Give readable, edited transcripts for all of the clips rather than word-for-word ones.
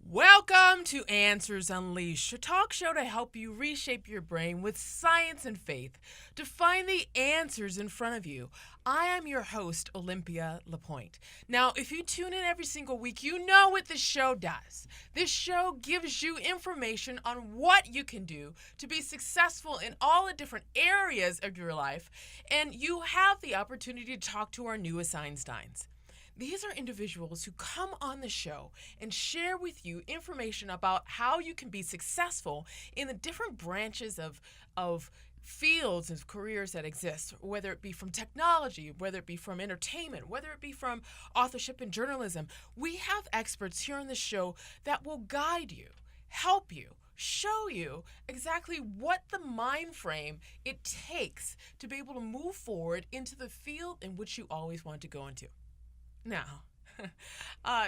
Welcome to Answers Unleashed, a talk show to help you reshape your brain with science and faith to find the answers in front of you. I am your host, Olympia LePoint. Now, if you tune in every single week, you know what this show does. This show gives you information on what you can do to be successful in all the different areas of your life, and you have the opportunity to talk to our newest Einsteins. These are individuals who come on the show and share with you information about how you can be successful in the different branches of fields and careers that exist, whether it be from technology, whether it be from entertainment, whether it be from authorship and journalism. We have experts here on the show that will guide you, help you, show you exactly what the mind frame it takes to be able to move forward into the field in which you always want to go into. Now,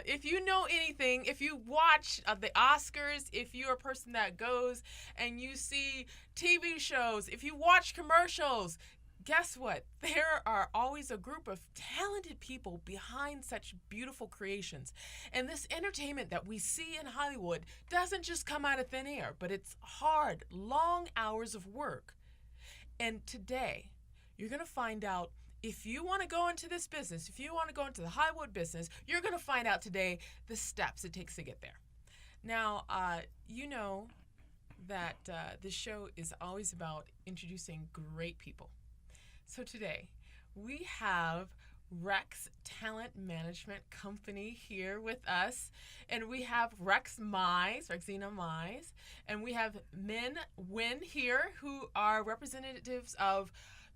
if you know anything, if you watch the Oscars, if you're a person that goes and you see TV shows, if you watch commercials, guess what? There are always a group of talented people behind such beautiful creations. And this entertainment that we see in Hollywood doesn't just come out of thin air, but it's hard, long hours of work. And today, you're going to find out if you want to go into this business, if you want to go into the Hollywood business, you're going to find out today the steps it takes to get there. Now, you know that this show is always about introducing great people. So today, we have Rex Talent Management Company here with us, and we have Rexina Mize, and we have Minh, Nguyen here, who are representatives of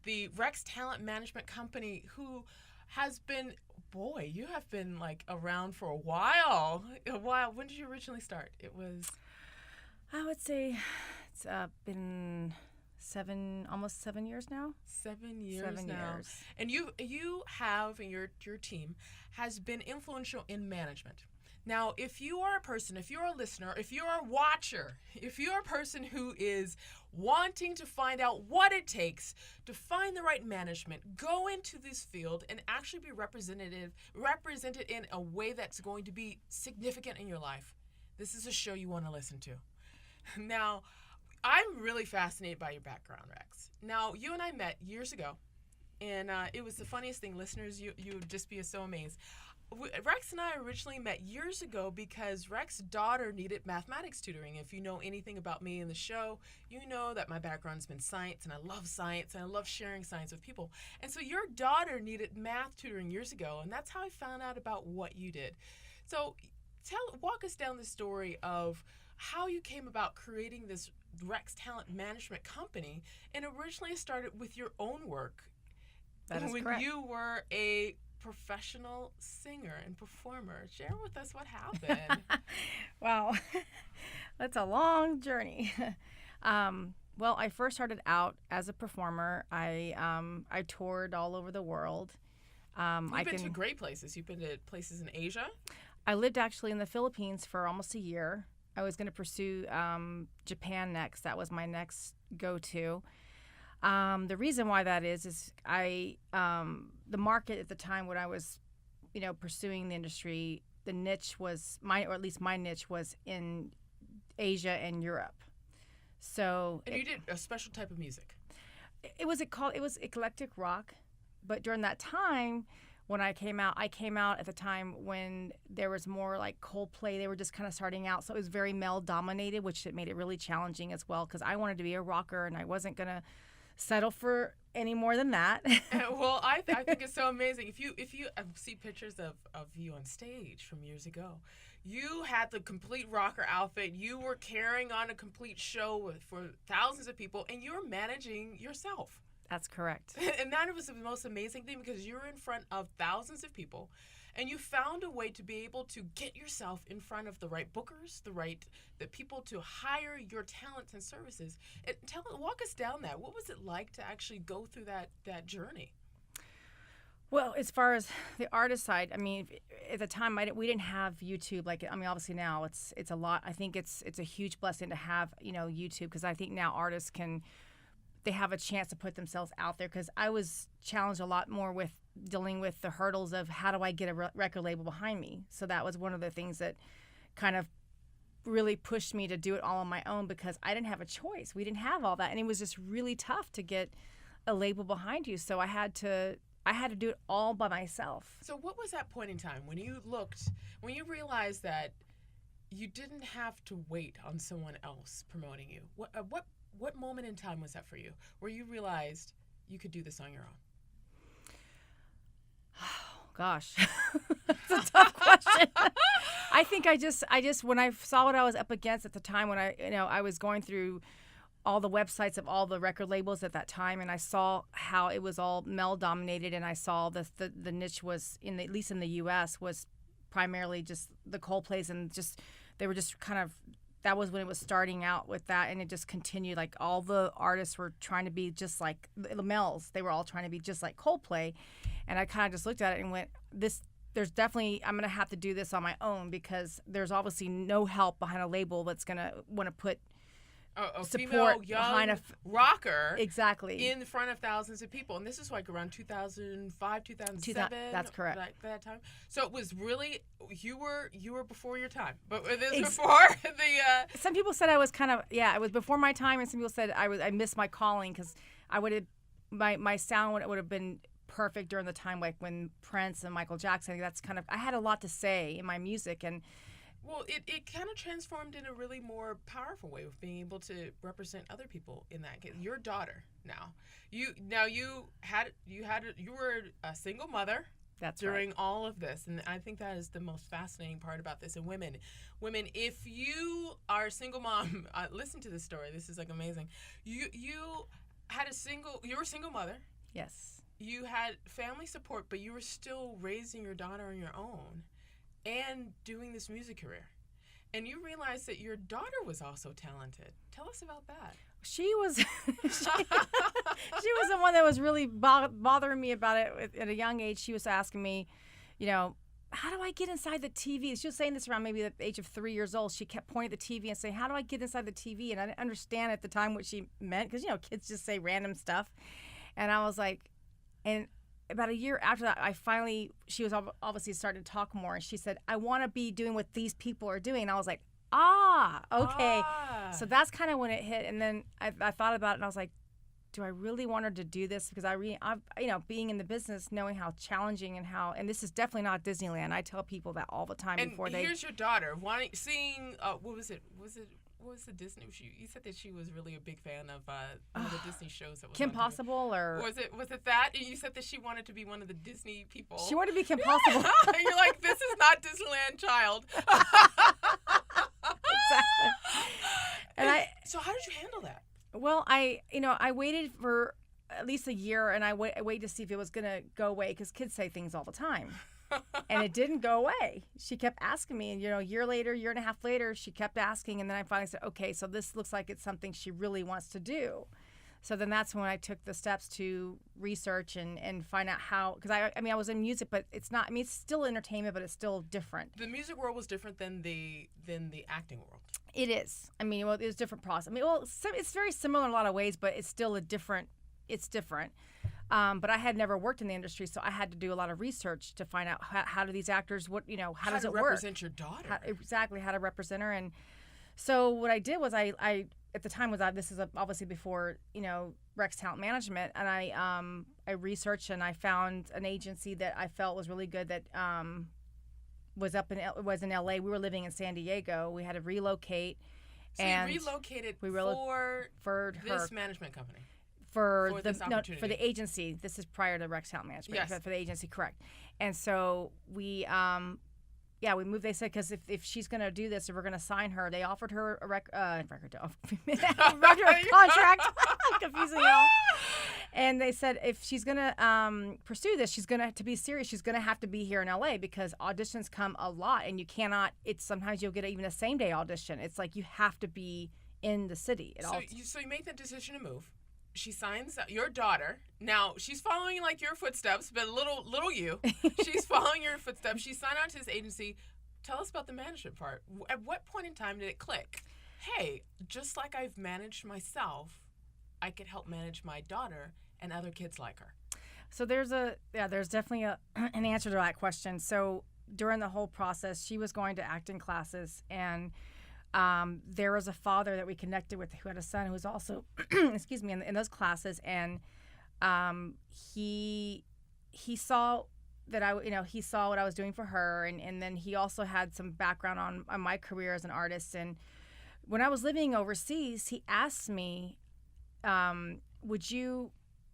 the Rex Talent Management Company, who has been, boy, you have been like around for a while. When did you originally start? It was, I would say it's been almost 7 years now. 7 years 7 now. years. And you have, and your team has been influential in management. Now, if you are a person, if you're a listener, if you're a watcher, if you're a person who is wanting to find out what it takes to find the right management, go into this field and actually be represented in a way that's going to be significant in your life, this is a show you want to listen to. Now, I'm really fascinated by your background, Rex. Now, you and I met years ago, and it was the funniest thing. Listeners, you would just be so amazed. Rex and I originally met years ago because Rex's daughter needed mathematics tutoring. If you know anything about me in the show, you know that my background's been science, and I love sharing science with people. And so your daughter needed math tutoring years ago, and that's how I found out about what you did. So walk us down the story of how you came about creating this Rex Talent Management Company, and originally started with your own work. That is when correct. You were a professional singer and performer. Share with us what happened. Wow, that's a long journey. Well, I first started out as a performer. I toured all over the world. You've been to great places. You've been to places in Asia. I lived actually in the Philippines for almost a year. I was going to pursue Japan next. That was my next go-to. The reason why that is the market at the time when I was, pursuing the industry, the niche was or at least my niche was in Asia and Europe. So and you did a special type of music. It was eclectic rock, but during that time when I came out at the time when there was more like Coldplay. They were just kind of starting out, so it was very male dominated, which it made it really challenging as well because I wanted to be a rocker and I wasn't gonna settle for any more than that. Well, I think it's so amazing. If you see pictures of you on stage from years ago, you had the complete rocker outfit. You were carrying on a complete show for thousands of people, and you were managing yourself. That's correct. And that was the most amazing thing because you were in front of thousands of people, and you found a way to be able to get yourself in front of the right bookers, the people to hire your talents and services. And walk us down that. What was it like to actually go through that journey? Well, as far as the artist side, I mean, at the time we didn't have YouTube. Obviously now it's a lot. I think it's a huge blessing to have YouTube because I think now artists they have a chance to put themselves out there because I was challenged a lot more with dealing with the hurdles of how do I get a record label behind me. So that was one of the things that kind of really pushed me to do it all on my own because I didn't have a choice. We didn't have all that, and it was just really tough to get a label behind you. So I had to do it all by myself. So what was that point in time when you realized that you didn't have to wait on someone else promoting you? What moment in time was that for you where you realized you could do this on your own? Oh, gosh. It's a tough question. I think I just when I saw what I was up against at the time, when I was going through all the websites of all the record labels at that time, and I saw how it was all male dominated, and I saw the niche was at least in the U.S. was primarily just the Coldplays, and just they were just kind of, that was when it was starting out with that, and it just continued. Like all the artists were trying to be just like the males; they were all trying to be just like Coldplay, and I kind of just looked at it and went, there's definitely, I'm going to have to do this on my own because there's obviously no help behind a label that's going to want to put a support female young behind a rocker exactly in front of thousands of people. And this is like around 2005, 2007. That's correct. Like that time. So it was really, you were before your time. But this before the... Some people said I was kind of, it was before my time, and some people said I missed my calling because I would have, my sound would have been perfect during the time like when Prince and Michael Jackson. That's kind of, I had a lot to say in my music, and well, it kind of transformed in a really more powerful way of being able to represent other people in that case. Your daughter now. You were a single mother. That's during right. all of this, and I think that is the most fascinating part about this. And women, if you are a single mom, listen to this story. This is like amazing. You were a single mother. Yes. You had family support, but you were still raising your daughter on your own and doing this music career. And you realized that your daughter was also talented. Tell us about that. She was she was the one that was really bothering me about it at a young age. She was asking me, how do I get inside the TV? She was saying this around maybe the age of 3 years old. She kept pointing at the TV and saying, how do I get inside the TV? And I didn't understand at the time what she meant because, kids just say random stuff. And I was like, and about a year after that, she was obviously starting to talk more, and she said, I want to be doing what these people are doing. And I was like, okay. So that's kind of when it hit. And then I thought about it, and I was like, do I really want her to do this? Because being in the business, knowing how challenging and this is definitely not Disneyland. I tell people that all the time before they. Here's your daughter seeing what was it? What was the Disney? You said that she was really a big fan of one of the Disney shows. That was Kim Possible, or was it that? And you said that she wanted to be one of the Disney people. She wanted to be Kim Possible. And you're like, this is not Disneyland, child. Exactly. And so how did you handle that? Well, I waited for at least a year, and I waited to see if it was going to go away because kids say things all the time. And it didn't go away. She kept asking me, and a year and a half later, she kept asking, and then I finally said, okay, so this looks like it's something she really wants to do. So then that's when I took the steps to research and find out how, because I was in music, but it's not, it's still entertainment, but it's still different. The music world was different than the acting world. It is. It was a different process. It's very similar in a lot of ways, but it's still it's different. But I had never worked in the industry, so I had to do a lot of research to find out how do these actors, how does it work? How to represent your daughter. How to represent her. And so what I did was I at the time this is obviously before, Rex Talent Management, and I researched and I found an agency that I felt was really good that was in LA. We were living in San Diego. We had to relocate. So and you relocated for this management company. For the agency. This is prior to Rex Talent Management. Yes. For the agency, correct. And so we moved. They said because if she's going to do this, if we're going to sign her, they offered her a contract. I'm confusing y'all. And they said if she's going to pursue this, she's going to be serious. She's going to have to be here in LA because auditions come a lot, and you cannot. It's sometimes you'll get even a same day audition. It's like you have to be in the city. So you make the decision to move. She signs your daughter. Now she's following like your footsteps, but little you. She's following your footsteps. She signed on to this agency. Tell us about the management part. At what point in time did it click? Hey, just like I've managed myself, I could help manage my daughter and other kids like her. So there's definitely an answer to that question. So during the whole process, she was going to acting classes, and there was a father that we connected with who had a son who was also, excuse me, in those classes, and he saw that he saw what I was doing for her, and then he also had some background on my career as an artist. And when I was living overseas, he asked me, would you,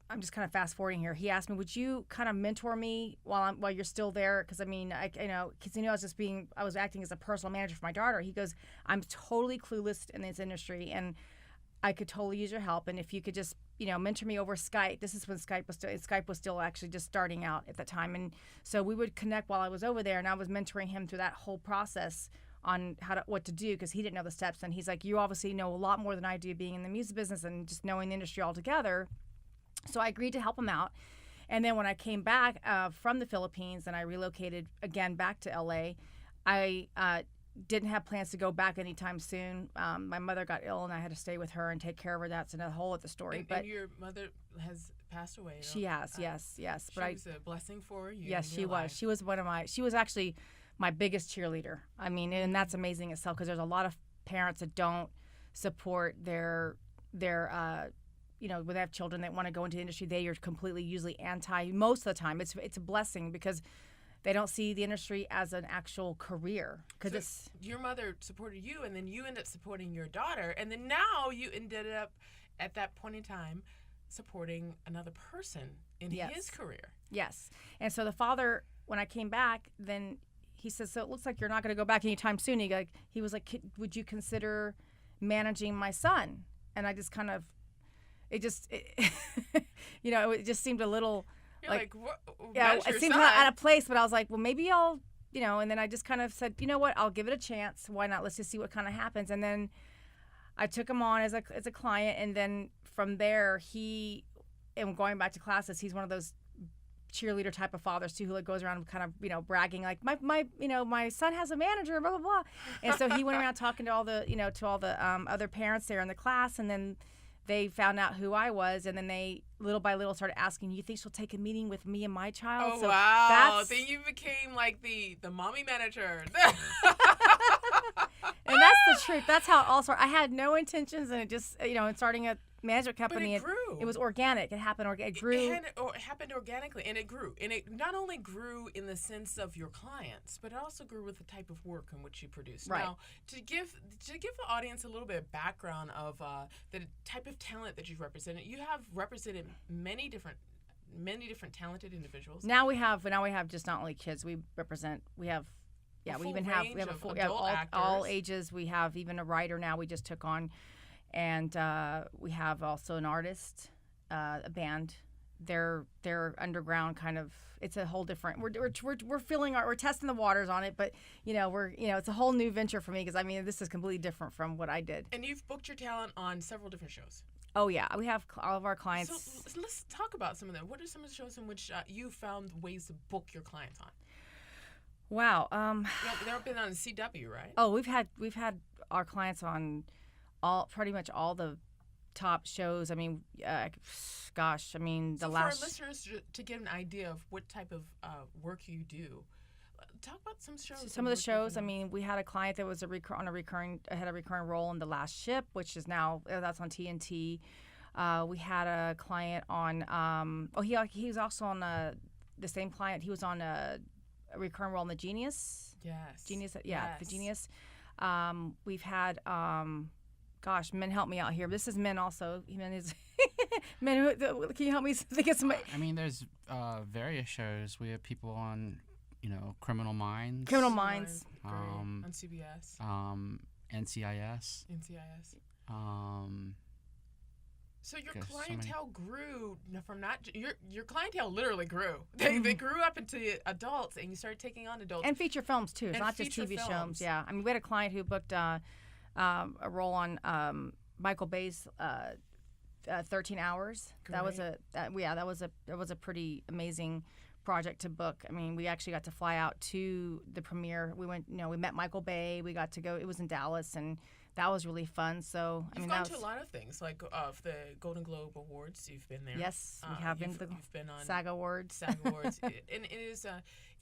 I'm just kind of fast forwarding here. He asked me, would you kind of mentor me while you're still there? Because I mean, because I was acting as a personal manager for my daughter. He goes, I'm totally clueless in this industry, and I could totally use your help. And if you could just, mentor me over Skype. This is when Skype was still actually just starting out at the time. And so we would connect while I was over there, and I was mentoring him through that whole process on what to do, because he didn't know the steps. And he's like, you obviously know a lot more than I do, being in the music business and just knowing the industry altogether. So I agreed to help him out. And then when I came back from the Philippines and I relocated again back to LA, I didn't have plans to go back anytime soon. My mother got ill and I had to stay with her and take care of her. That's another whole other story. And your mother has passed away. She has, yes. She was a blessing for you. Yes, she was. She was she was actually my biggest cheerleader. I mean, and that's amazing itself, because there's a lot of parents that don't support their when they have children that want to go into the industry, they are completely usually anti most of the time. It's a blessing because they don't see the industry as an actual career. Because your mother supported you, and then you ended up supporting your daughter, and then now you ended up at that point in time supporting another person in his career. Yes. And so the father, when I came back, then he says, so it looks like you're not going to go back anytime soon. He was like, would you consider managing my son? And I just kind of, it just seemed a little, you're like what? It seemed out of place, but I was like, well, maybe I'll, and then I just kind of said, you know what, I'll give it a chance. Why not? Let's just see what kind of happens. And then I took him on as a client, and then from there, and going back to classes, he's one of those cheerleader type of fathers too, who goes around kind of bragging like my son has a manager, blah blah blah. And so he went around talking to all the other parents there in the class, and then they found out who I was, and then they little by little started asking, you think she'll take a meeting with me and my child? Oh, so wow. Then you became like the mommy manager. And that's the truth. That's how it all started. I had no intentions, and it just, in starting a management company, but it grew. It was organic. It happened. It grew. It happened organically, and it grew. And it not only grew in the sense of your clients, but it also grew with the type of work in which you produce. Right. Now, to give the audience a little bit of background of the type of talent that you've represented, you have represented many different talented individuals. Now we have just not only kids. We have. Yeah, we even have all ages. We have even a writer now we just took on, and we have also an artist, a band. They're underground kind of. It's a whole different. We're testing the waters on it, but it's a whole new venture for me, because this is completely different from what I did. And you've booked your talent on several different shows. Oh yeah, we have all of our clients. So let's talk about some of them. What are some of the shows in which you found ways to book your clients on? Wow. They've been on CW, right? Oh, we've had our clients on pretty much all the top shows. For our listeners to get an idea of what type of work you do, talk about some shows. Some of the shows. We had a client that was had a recurring role in The Last Ship, which is now that's on TNT. We had a client on. He was also on the same client. He was on a recurring role in The Genius. Yes. Genius. Yeah, yes. The Genius. We've had. Minh, help me out here. This is Minh also. Minh is. Minh, can you help me think of somebody? There's various shows. We have people on, Criminal Minds. On CBS. NCIS. So your clientele grew from your clientele literally grew. They grew up into adults, and you started taking on adults. And feature films too. It's not just TV shows. Yeah, we had a client who booked a role on Michael Bay's 13 Hours. Great. That was a pretty amazing project to book. We actually got to fly out to the premiere. We went, we met Michael Bay. We got to go. It was in Dallas, and that was really fun. So you've gone to a lot of things, like of the Golden Globe Awards. You've been there. Yes, we have been. You've been on SAG Awards. SAG Awards, and it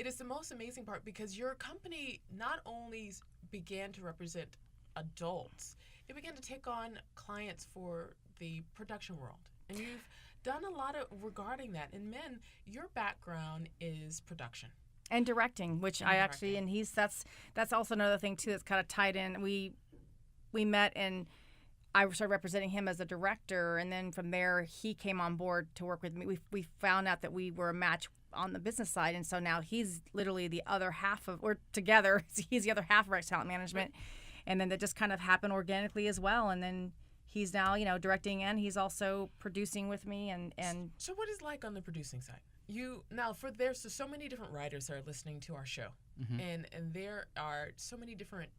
is the most amazing part, because your company not only began to represent adults, it began to take on clients for the production world. And you've done a lot of regarding that. And Minh, your background is production. And directing, which And I actually, and that's also another thing too that's kind of tied in. We met and I started representing him as a director, and then from there he came on board to work with me. We found out that we were a match on the business side, and so now he's literally the other half of, we're together. He's the other half of Rex Talent Management, and then that just kind of happened organically as well. And then he's now directing, and he's also producing with me. And So what is it like on the producing side? There's so many different writers that are listening to our show, and there are so many different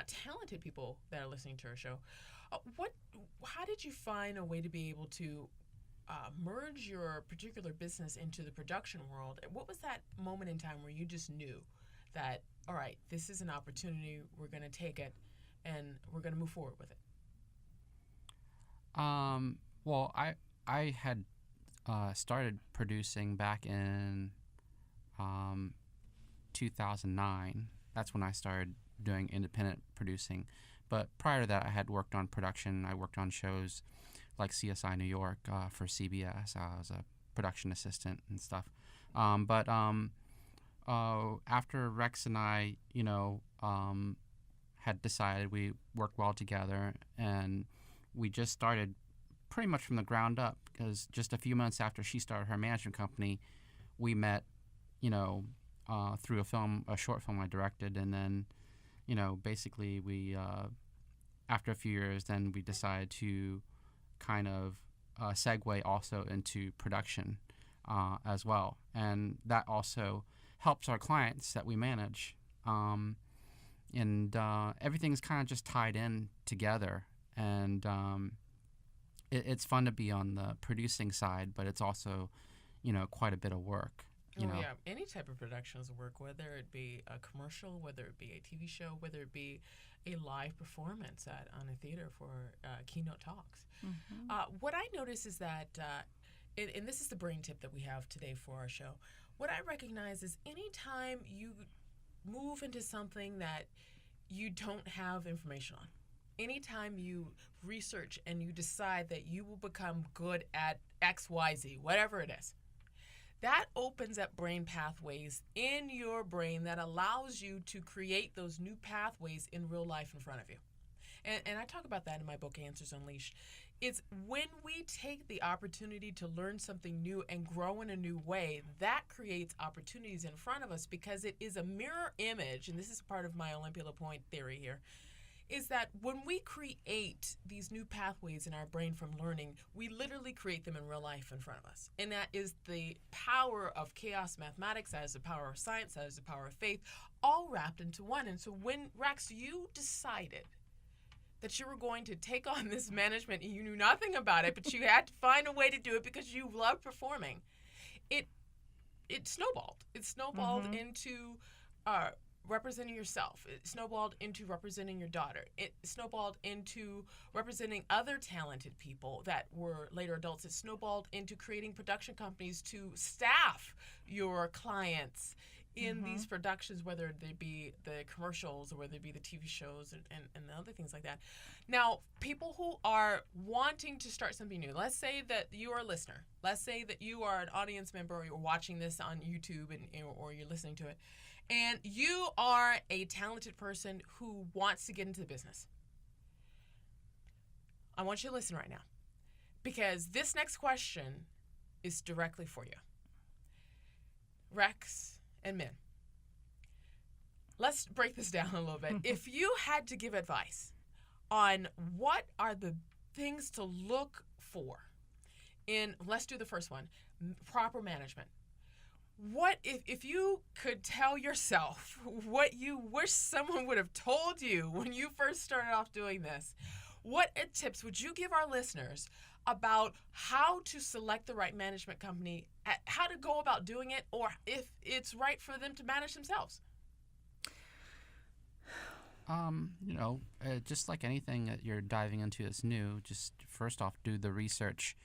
talented people that are listening to our show. How did you find a way to be able to merge your particular business into the production world? What was that moment in time where you just knew that, all right, this is an opportunity, we're going to take it, and we're going to move forward with it? Well, I had started producing back in 2009. That's when I started doing independent producing. But prior to that, I had worked on production. I worked on shows like CSI New York for CBS. I was a production assistant and stuff. But after Rex and I, had decided, we worked well together, and we just started pretty much from the ground up, because just a few months after she started her management company, we met, through a short film I directed, and then, basically we, after a few years, then we decided to kind of segue also into production as well. And that also helps our clients that we manage. And everything's kind of just tied in together. And it's fun to be on the producing side, but it's also, quite a bit of work. Yeah, any type of production is work, whether it be a commercial, whether it be a TV show, whether it be a live performance on a theater for keynote talks. What I notice is that, and this is the brain tip that we have today for our show, what I recognize is anytime you move into something that you don't have information on, anytime you research and you decide that you will become good at XYZ, whatever it is, that opens up brain pathways in your brain that allows you to create those new pathways in real life in front of you. And I talk about that in my book, Answers Unleashed. It's when we take the opportunity to learn something new and grow in a new way, that creates opportunities in front of us, because it is a mirror image, and this is part of my Olympia LePoint theory here, is that when we create these new pathways in our brain from learning, we literally create them in real life in front of us. And that is the power of chaos mathematics, that is the power of science, that is the power of faith, all wrapped into one. And so when, Rex, you decided that you were going to take on this management, and you knew nothing about it, but you had to find a way to do it because you love performing, it snowballed. It snowballed into representing yourself. It snowballed into representing your daughter. It snowballed into representing other talented people that were later adults. It snowballed into creating production companies to staff your clients in these productions, whether they be the commercials or whether they be the TV shows and the other things like that. Now, people who are wanting to start something new, let's say that you are a listener. Let's say that you are an audience member, or you're watching this on YouTube or you're listening to it, and you are a talented person who wants to get into the business. I want you to listen right now, because this next question is directly for you. Rex and Minh, let's break this down a little bit. If you had to give advice on what are the things to look for in, let's do the first one, proper management. What if you could tell yourself what you wish someone would have told you when you first started off doing this, what tips would you give our listeners about how to select the right management company, how to go about doing it, or if it's right for them to manage themselves? Just like anything that you're diving into that's new, just first off, do the research,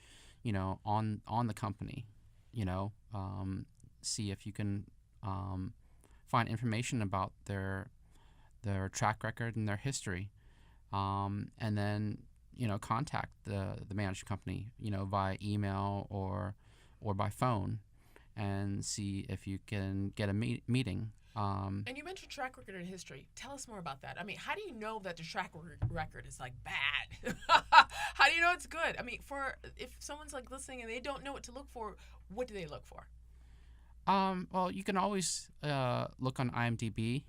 on the company, see if you can find information about their track record and their history. and then contact the management company via email or by phone, and see if you can get a meeting. And you mentioned track record and history. Tell us more about that. I mean, how do you know that the track record is like bad? How do you know it's good? I mean, if someone's like listening and they don't know what to look for, what do they look for? Well, you can always look on IMDb.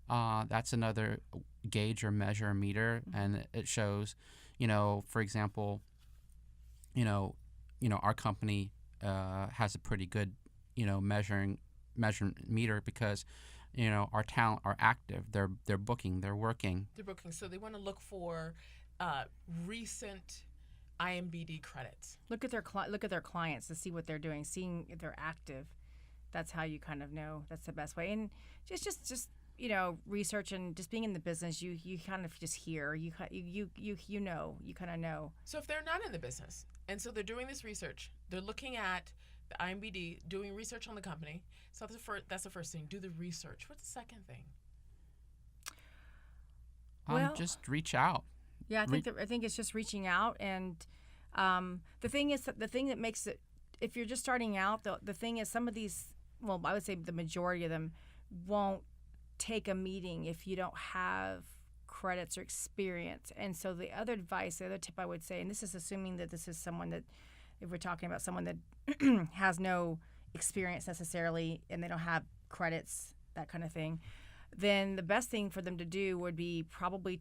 That's another gauge or measure or meter, and it shows, for example, our company has a pretty good, measurement meter, because our talent are active. They're booking. They're working. They're booking. So they want to look for recent IMDb credits. Look at their clients to see what they're doing, seeing if they're active. That's how you kind of know. That's the best way. And just research, and just being in the business, you kind of just hear. You kind of know. So if they're not in the business, and so they're doing this research, they're looking at the IMDb, doing research on the company. So that's the first thing. Do the research. What's the second thing? Just reach out. Yeah, I think it's just reaching out, and the thing that makes it, if you're just starting out, the thing is, some of these, well, I would say the majority of them won't take a meeting if you don't have credits or experience. And so the other tip I would say, and this is assuming that this is someone that, if we're talking about someone that has no experience necessarily and they don't have credits, that kind of thing, then the best thing for them to do would be probably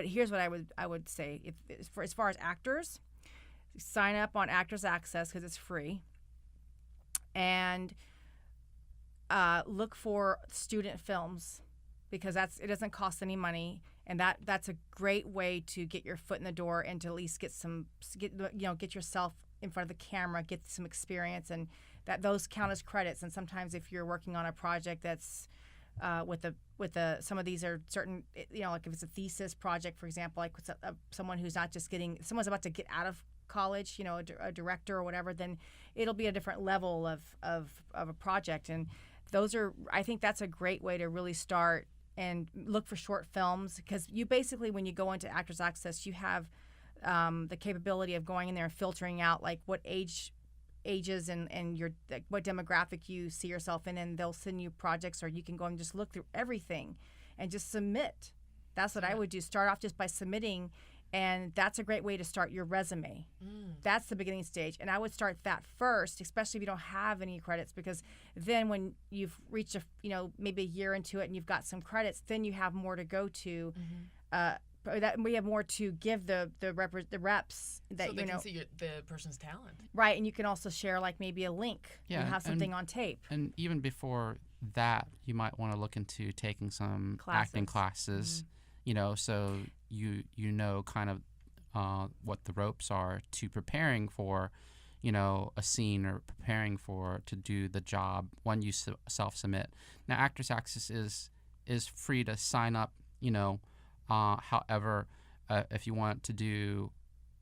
here's what I would say, as far as actors, sign up on Actors Access because it's free, and look for student films, because it doesn't cost any money, and that's a great way to get your foot in the door and to at least get yourself in front of the camera, get some experience, and those count as credits. And sometimes if you're working on a project that's some of these are certain, like if it's a thesis project, for example, like someone who's not just someone's about to get out of college, a director or whatever, then it'll be a different level of a project. And I think that's a great way to really start and look for short films, because you basically, when you go into Actors Access, you have the capability of going in there and filtering out like what ages and your what demographic you see yourself in, and they'll send you projects, or you can go and just look through everything and just submit. That's what I would do. Start off just by submitting, and that's a great way to start your resume. That's the beginning stage, and I would start that first, especially if you don't have any credits, because then when you've reached maybe a year into it and you've got some credits, then you have more to go to. That we have more to give the reps that so they can see the person's talent, right? And you can also share like maybe a link. You have something on tape. And even before that, you might want to look into taking some acting classes. So you kind of what the ropes are to preparing for a scene, or preparing to do the job when you self-submit. Now, Actors Access is free to sign up. However, if you want to do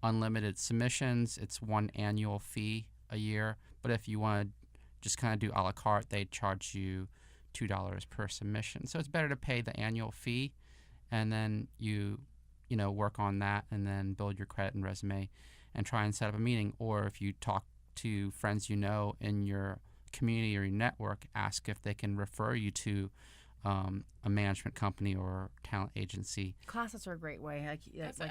unlimited submissions, it's one annual fee a year. But if you want to just kind of do a la carte, they charge you $2 per submission. So it's better to pay the annual fee, and then you work on that, and then build your credit and resume, and try and set up a meeting. Or if you talk to friends in your community or your network, ask if they can refer you to a management company or talent agency. Classes are a great way, like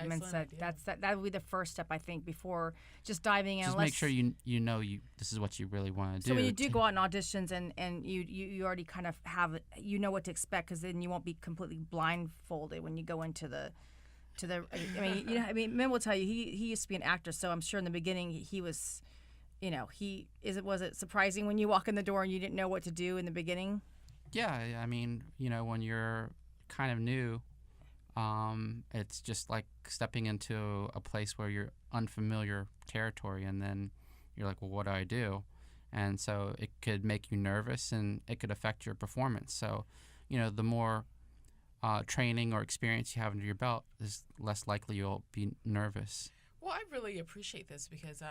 Minh said. Idea. That would be the first step, I think, before just diving in. Just make sure this is what you really want to do. So when you do go out in auditions, and you already kind of have what to expect, because then you won't be completely blindfolded when you go into the. Minh will tell you he used to be an actor, so I'm sure in the beginning he was, was it surprising when you walk in the door and you didn't know what to do in the beginning? Yeah, I mean, when you're kind of new, it's just like stepping into a place where you're unfamiliar territory, and then you're like, well, what do I do? And so it could make you nervous, and it could affect your performance. So, the more training or experience you have under your belt, is less likely you'll be nervous. Well, I really appreciate this, because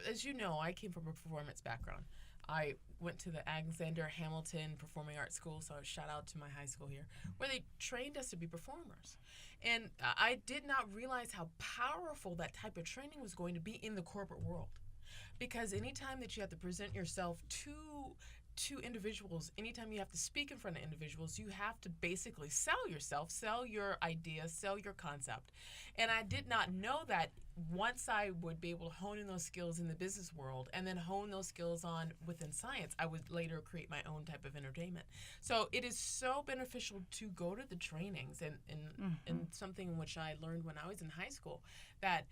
as you know, I came from a performance background. I went to the Alexander Hamilton Performing Arts School, so shout out to my high school here, where they trained us to be performers. And I did not realize how powerful that type of training was going to be in the corporate world. Because anytime that you have to present yourself to individuals, anytime you have to speak in front of individuals, you have to basically sell yourself, sell your idea, sell your concept. And I did not know that once I would be able to hone in those skills in the business world and then hone those skills on within science, I would later create my own type of entertainment. So it is so beneficial to go to the trainings and something which I learned when I was in high school, that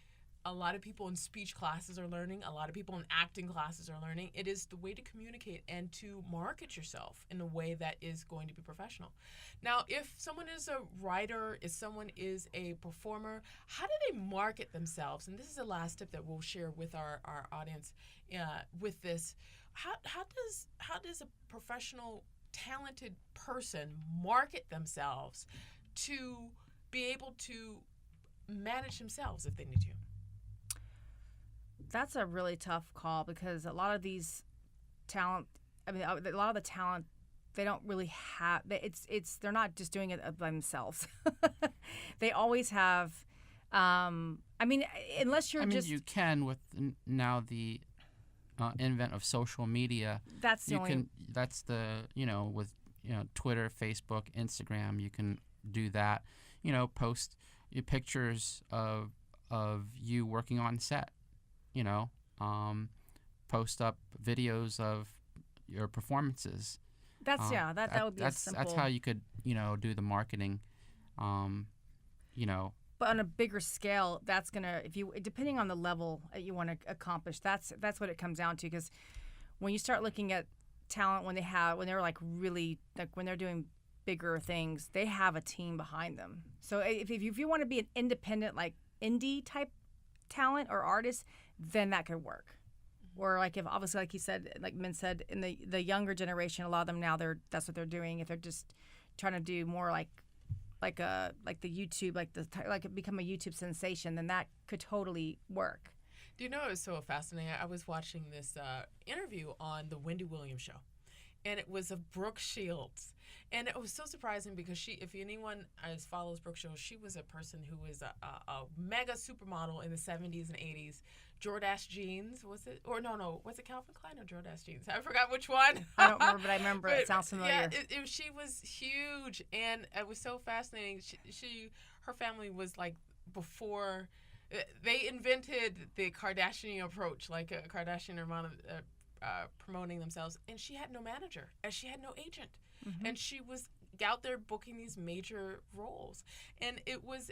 a lot of people in speech classes are learning, a lot of people in acting classes are learning. It is the way to communicate and to market yourself in a way that is going to be professional. Now, if someone is a writer, if someone is a performer, how do they market themselves? And this is the last tip that we'll share with our audience with this. How does a professional, talented person market themselves to be able to manage themselves if they need to? That's a really tough call, because a lot of these talent, a lot of the talent, they don't really have, they're not just doing it by themselves. They always have, unless you're you can with now the advent of social media. That's the only. That's the, with Twitter, Facebook, Instagram, you can do that. Post your pictures of you working on set. Post up videos of your performances. That would be a simple. That's how you could do the marketing. But on a bigger scale, that's gonna, depending on the level that you want to accomplish, that's what it comes down to. Because when you start looking at talent, when they're like really, like when they're doing bigger things, they have a team behind them. So if you want to be an independent, like indie type talent or artist, then that could work. Or like if obviously, like you said, like Minh said, in the younger generation, a lot of them now that's what they're doing. If they're just trying to do more like the YouTube, like become a YouTube sensation, then that could totally work. Do you know, it was so fascinating? I was watching this interview on the Wendy Williams show, and it was of Brooke Shields. And it was so surprising because if anyone follows Brooke Shields, she was a person who was a mega supermodel in the 70s and 80s. Jordache jeans, was it? Or no, was it Calvin Klein or Jordache jeans? I forgot which one. I don't remember, but I remember it sounds familiar. Yeah, she was huge, and it was so fascinating. Her family was like before they invented the Kardashian approach, like a Kardashian amount of promoting themselves, and she had no manager, and she had no agent, and she was out there booking these major roles, and it was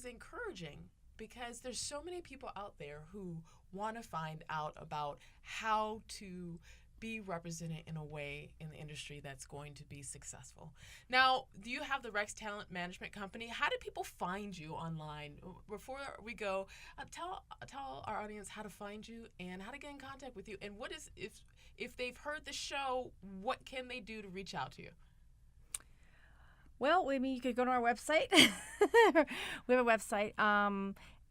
encouraging. Because there's so many people out there who want to find out about how to be represented in a way in the industry that's going to be successful. Now, do you have the Rex Talent Management Company? How do people find you online? Before we go, tell our audience how to find you and how to get in contact with you. And what is, if they've heard the show, what can they do to reach out to you? Well, you could go to our website. We have a website,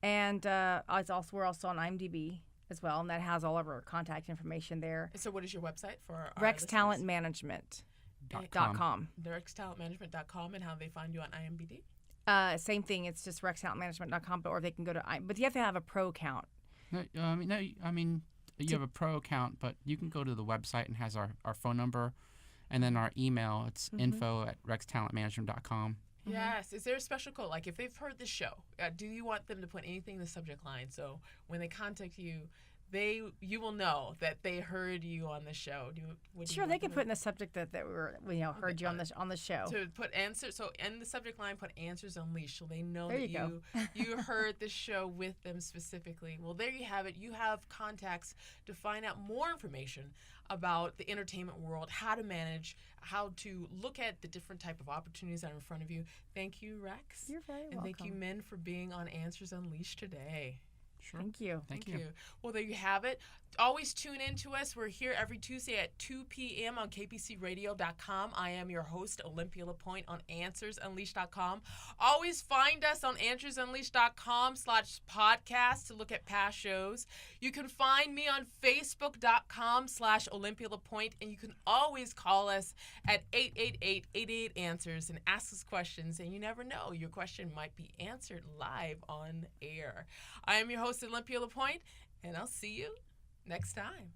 and we're also on IMDb as well, and that has all of our contact information there. So what is your website for our RexTalentManagement.com. RexTalentManagement.com, and how they find you on IMDb? Same thing. It's just RexTalentManagement.com, or they can go to but you have to have a pro account. You have a pro account, but you can go to the website and has our phone number. And then our email, it's info@rextalentmanagement.com. Yes. Is there a special code? Like if they've heard the show, do you want them to put anything in the subject line? So when they contact you, you will know that they heard you on the show. Sure, they can put in the subject that we heard you on the show. To put answers, so in the subject line, put Answers Unleashed, so they know there that you heard the show with them specifically. Well, there you have it. You have contacts to find out more information about the entertainment world, how to manage, how to look at the different type of opportunities that are in front of you. Thank you, Rex. You're very welcome. And thank you, Minh, for being on Answers Unleashed today. Sure. Thank you. Thank you. Well, there you have it. Always tune in to us. We're here every Tuesday at 2 p.m. on kpcradio.com. I am your host, Olympia LePoint, on AnswersUnleashed.com. Always find us on AnswersUnleashed.com/podcast to look at past shows. You can find me on Facebook.com/Olympia LePoint, and you can always call us at 888-88-ANSWERS and ask us questions, and you never know, your question might be answered live on air. I am your host, Olympia LePoint, and I'll see you next time.